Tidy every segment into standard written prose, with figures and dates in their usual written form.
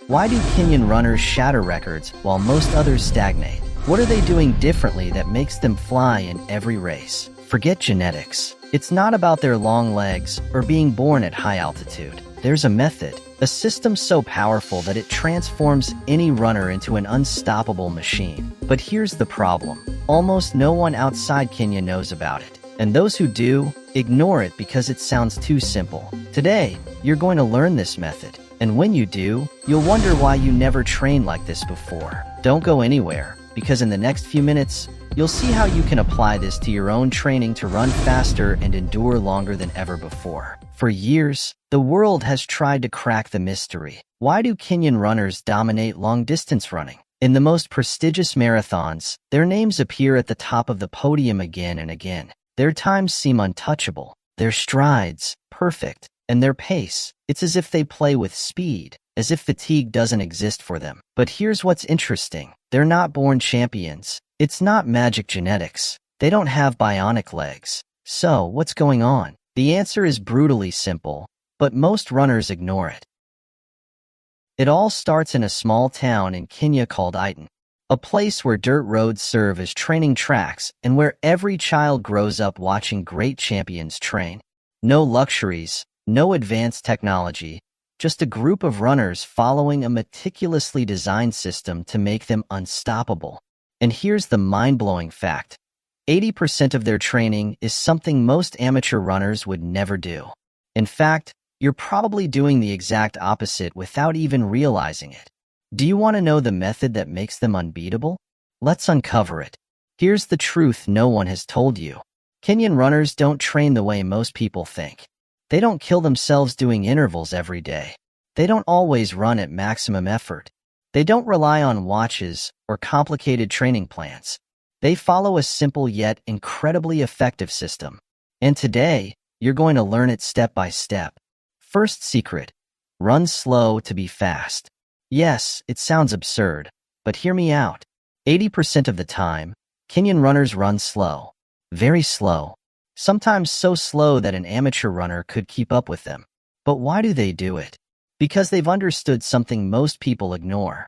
Why do Kenyan runners shatter records while most others stagnate? What are they doing differently that makes them fly in every race? Forget genetics. It's not about their long legs or being born at high altitude. There's a method, a system so powerful that it transforms any runner into an unstoppable machine. But here's the problem. Almost no one outside Kenya knows about it. And those who do, ignore it because it sounds too simple. Today, you're going to learn this method. And when you do, you'll wonder why you never trained like this before. Don't go anywhere, because in the next few minutes, you'll see how you can apply this to your own training to run faster and endure longer than ever before. For years, the world has tried to crack the mystery. Why do Kenyan runners dominate long-distance running? In the most prestigious marathons, their names appear at the top of the podium again and again. Their times seem untouchable, their strides perfect, and their pace, it's as if they play with speed, as if fatigue doesn't exist for them. But here's what's interesting. They're not born champions. It's not magic genetics. They don't have bionic legs. So, what's going on? The answer is brutally simple, but most runners ignore it. It all starts in a small town in Kenya called Iten, a place where dirt roads serve as training tracks and where every child grows up watching great champions train. No luxuries, no advanced technology, just a group of runners following a meticulously designed system to make them unstoppable. And here's the mind-blowing fact. 80% of their training is something most amateur runners would never do. In fact, you're probably doing the exact opposite without even realizing it. Do you want to know the method that makes them unbeatable? Let's uncover it. Here's the truth no one has told you. Kenyan runners don't train the way most people think. They don't kill themselves doing intervals every day. They don't always run at maximum effort. They don't rely on watches or complicated training plans. They follow a simple yet incredibly effective system. And today, you're going to learn it step by step. First secret: run slow to be fast. Yes, it sounds absurd, but hear me out. 80% of the time, Kenyan runners run slow. Very slow. Sometimes so slow that an amateur runner could keep up with them. But why do they do it? Because they've understood something most people ignore.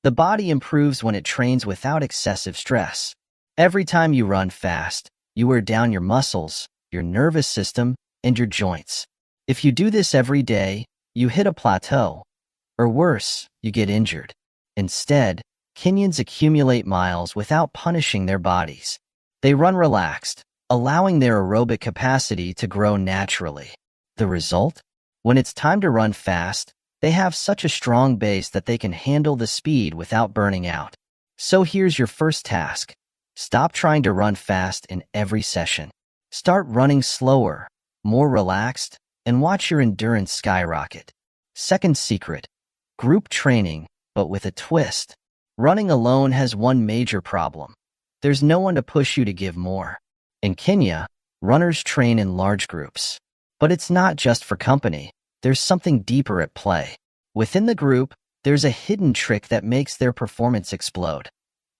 The body improves when it trains without excessive stress. Every time you run fast, you wear down your muscles, your nervous system, and your joints. If you do this every day, you hit a plateau. Or worse, you get injured. Instead, Kenyans accumulate miles without punishing their bodies. They run relaxed, allowing their aerobic capacity to grow naturally. The result? When it's time to run fast, they have such a strong base that they can handle the speed without burning out. So here's your first task. Stop trying to run fast in every session. Start running slower, more relaxed, and watch your endurance skyrocket. Second secret: group training, but with a twist. Running alone has one major problem. There's no one to push you to give more. In Kenya, runners train in large groups. But it's not just for company. There's something deeper at play. Within the group, there's a hidden trick that makes their performance explode.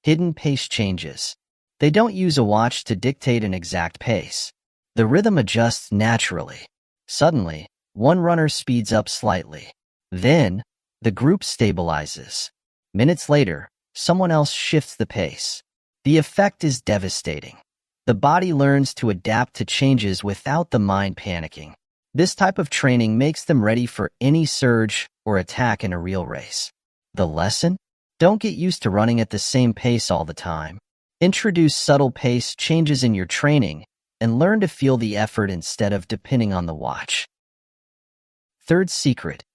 Hidden pace changes. They don't use a watch to dictate an exact pace. The rhythm adjusts naturally. Suddenly, one runner speeds up slightly. Then, the group stabilizes. Minutes later, someone else shifts the pace. The effect is devastating. The body learns to adapt to changes without the mind panicking. This type of training makes them ready for any surge or attack in a real race. The lesson? Don't get used to running at the same pace all the time. Introduce subtle pace changes in your training and learn to feel the effort instead of depending on the watch. Third secret: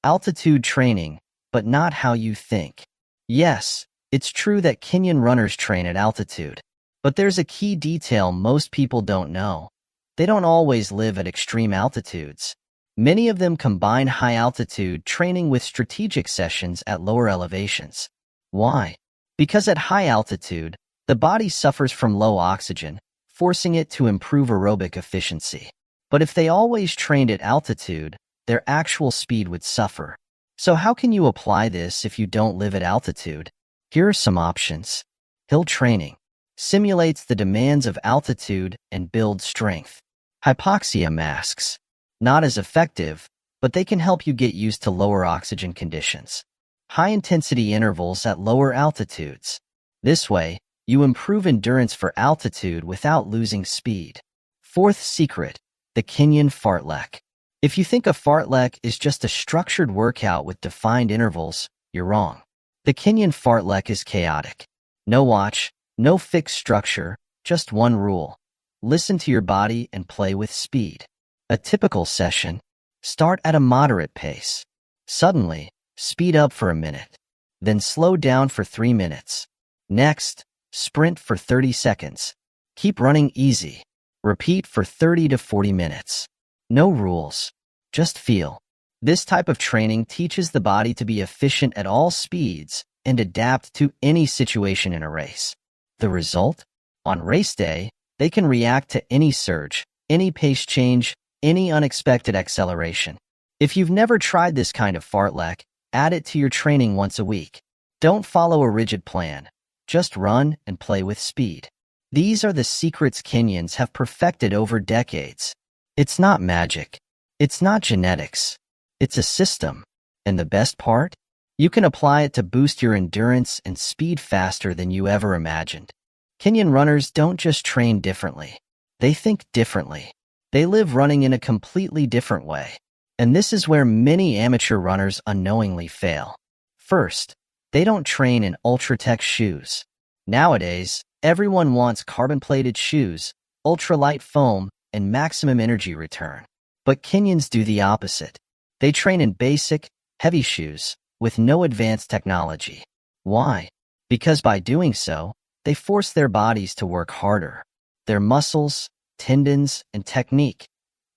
altitude training, but not how you think. Yes, it's true that Kenyan runners train at altitude. But there's a key detail most people don't know. They don't always live at extreme altitudes. Many of them combine high-altitude training with strategic sessions at lower elevations. Why? Because at high altitude, the body suffers from low oxygen, forcing it to improve aerobic efficiency. But if they always trained at altitude, their actual speed would suffer. So how can you apply this if you don't live at altitude? Here are some options. Hill training simulates the demands of altitude and builds strength. Hypoxia masks. Not as effective, but they can help you get used to lower oxygen conditions. high-intensity intervals at lower altitudes. This way, you improve endurance for altitude without losing speed. Fourth secret, the Kenyan fartlek. If you think a fartlek is just a structured workout with defined intervals, you're wrong. The Kenyan fartlek is chaotic. No watch, no fixed structure, just one rule. Listen to your body and play with speed. A typical session: start at a moderate pace. Suddenly, speed up for a minute. Then slow down for 3 minutes. Next, sprint for 30 seconds. Keep running easy. Repeat for 30 to 40 minutes. No rules. Just feel. This type of training teaches the body to be efficient at all speeds and adapt to any situation in a race. The result? On race day, they can react to any surge, any pace change, any unexpected acceleration. If you've never tried this kind of fartlek, add it to your training once a week. Don't follow a rigid plan. Just run and play with speed. These are the secrets Kenyans have perfected over decades. It's not magic. It's not genetics. It's a system. And the best part? You can apply it to boost your endurance and speed faster than you ever imagined. Kenyan runners don't just train differently. They think differently. They live running in a completely different way. And this is where many amateur runners unknowingly fail. First, they don't train in ultra-tech shoes. Nowadays, everyone wants carbon-plated shoes, ultralight foam, and maximum energy return. But Kenyans do the opposite. They train in basic, heavy shoes, with no advanced technology. Why? Because by doing so, they force their bodies to work harder. Their muscles, tendons, and technique,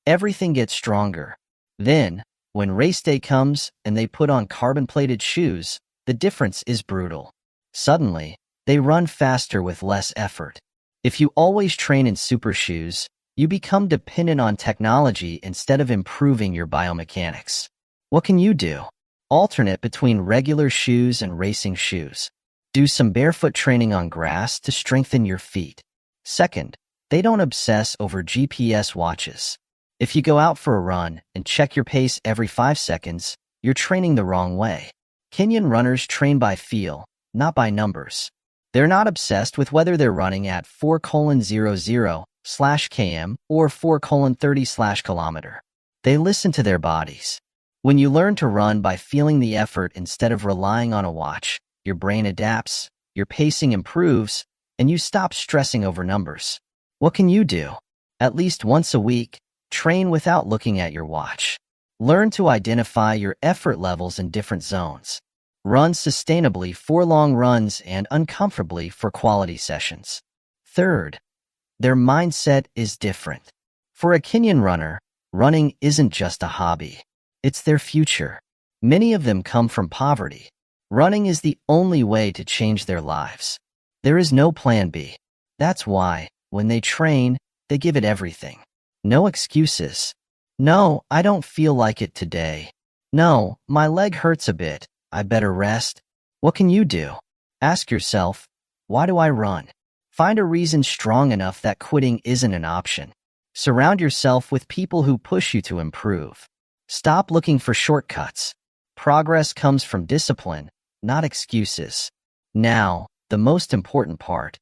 everything gets stronger. Then, when race day comes and they put on carbon-plated shoes, the difference is brutal. Suddenly, they run faster with less effort. If you always train in super shoes, you become dependent on technology instead of improving your biomechanics. What can you do? Alternate between regular shoes and racing shoes. Do some barefoot training on grass to strengthen your feet. Second, they don't obsess over GPS watches. If you go out for a run and check your pace every 5 seconds, you're training the wrong way. Kenyan runners train by feel, not by numbers. They're not obsessed with whether they're running at 4:00/km or 4:30/km. They listen to their bodies. When you learn to run by feeling the effort instead of relying on a watch, your brain adapts, your pacing improves, and you stop stressing over numbers. What can you do? At least once a week, train without looking at your watch. Learn to identify your effort levels in different zones. Run sustainably for long runs and uncomfortably for quality sessions. Third, their mindset is different. For a Kenyan runner, running isn't just a hobby. It's their future. Many of them come from poverty. Running is the only way to change their lives. There is no plan B. That's why, when they train, they give it everything. No excuses. No, I don't feel like it today. No, my leg hurts a bit. I better rest. What can you do? Ask yourself, why do I run? Find a reason strong enough that quitting isn't an option. Surround yourself with people who push you to improve. Stop looking for shortcuts. Progress comes from discipline, not excuses. Now, the most important part.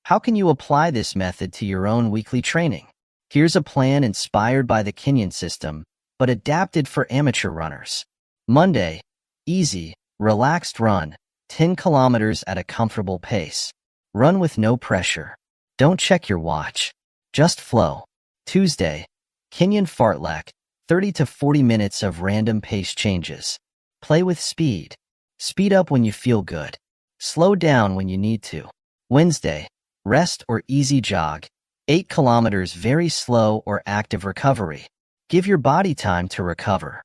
How can you apply this method to your own weekly training? Here's a plan inspired by the Kenyan system, but adapted for amateur runners. Monday, easy, relaxed run, 10 kilometers at a comfortable pace. Run with no pressure. Don't check your watch. Just flow. Tuesday, Kenyan fartlek, 30 to 40 minutes of random pace changes. Play with speed. Speed up when you feel good. Slow down when you need to. Wednesday, rest or easy jog. 8 kilometers very slow or active recovery. Give your body time to recover.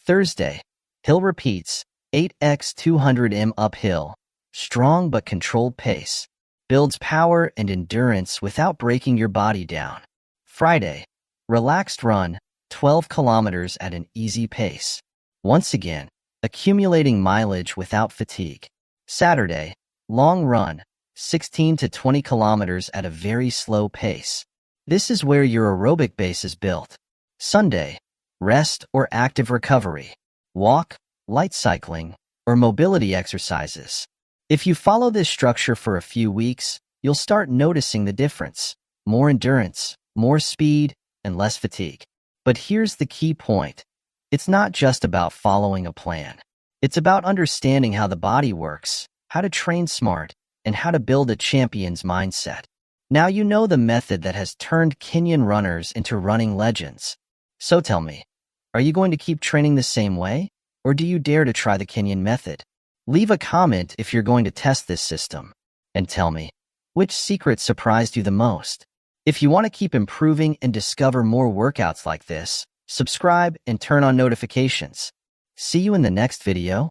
Thursday, hill repeats, 8x 200m uphill. Strong but controlled pace. Builds power and endurance without breaking your body down. Friday, relaxed run, 12 kilometers at an easy pace. Once again, accumulating mileage without fatigue. Saturday, long run, 16 to 20 kilometers at a very slow pace. This is where your aerobic base is built. Sunday, rest or active recovery. Walk, light cycling, or mobility exercises. If you follow this structure for a few weeks, you'll start noticing the difference. More endurance, more speed, and less fatigue. But here's the key point. It's not just about following a plan. It's about understanding how the body works, how to train smart, and how to build a champion's mindset. Now you know the method that has turned Kenyan runners into running legends. So tell me, are you going to keep training the same way? Or do you dare to try the Kenyan method? Leave a comment if you're going to test this system. And tell me, which secret surprised you the most? If you want to keep improving and discover more workouts like this, subscribe and turn on notifications. See you in the next video.